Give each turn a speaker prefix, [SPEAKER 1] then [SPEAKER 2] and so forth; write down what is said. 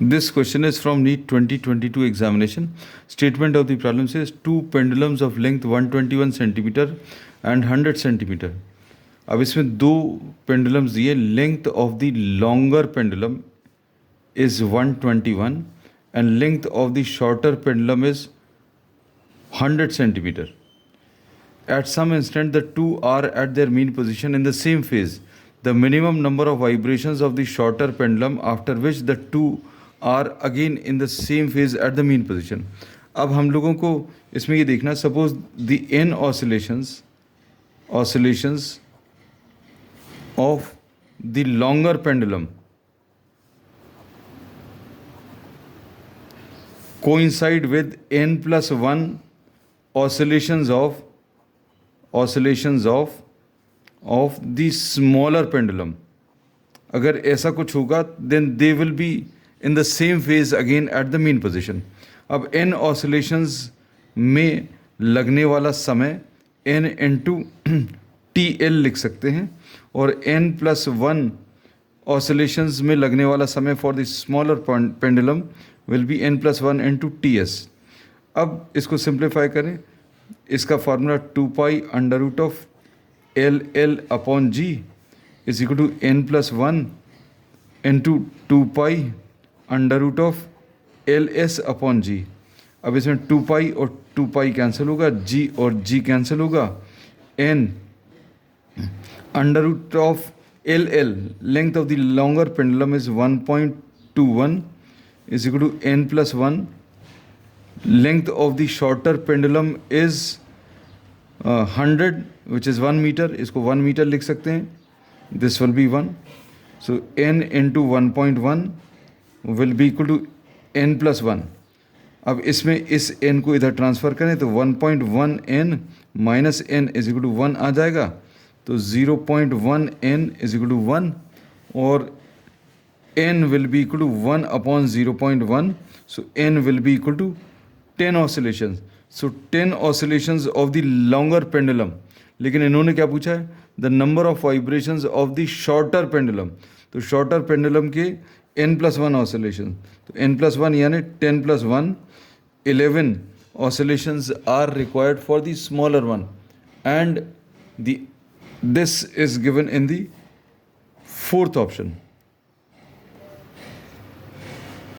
[SPEAKER 1] This question is from NEET 2022 examination. Statement of the problem says two pendulums of length 121 centimeter and 100 centimeter. अब इसमें दो pendulums दिए. Length of the longer pendulum is 121 and length of the shorter pendulum is 100 centimeter. At some instant, the two are at their mean position in the same phase. The minimum number of vibrations of the shorter pendulum after which the two are again in the same phase at the mean position. अब हम लोगों को इसमें ये देखना, suppose the n oscillations of the longer pendulum coincide with n plus 1 oscillations of the smaller pendulum. अगर ऐसा कुछ होगा then they will be in the same phase again at the mean position. अब n oscillations में लगने वाला समय n into TL लिख सकते हैं और n plus 1 oscillations में लगने वाला समय for the smaller pendulum will be n plus 1 into TS. अब इसको simplify करें. इसका formula 2 pi under root of LL upon G is equal to n plus 1 into 2 pi under root of LS upon G. अब इसमें 2 pi और 2 pi cancel होगा, G और G cancel होगा. n under root of LL length of the longer pendulum is 1.21 is equal to n plus 1. Length of the shorter pendulum is 100 which is 1 meter. इसको 1 meter लिख सकते हैं. This will be 1. So n into 1.1 will be equal to n plus 1. अब इसमें इस n को इधर transfer करें तो 1.1 n minus n is equal to 1 आ जाएगा. तो 0.1 n इज इक्वल टू 1 और n will be equal to 1 upon 0.1. So n will be equal to 10 oscillations. So 10 oscillations of the longer pendulum. लेकिन इन्होंने क्या पूछा है? The number of vibrations of the shorter pendulum. तो shorter pendulum के n plus 1 oscillations. तो n plus 1 यानी 10 plus 1 11 oscillations are required for the smaller one. And this is given in the fourth option.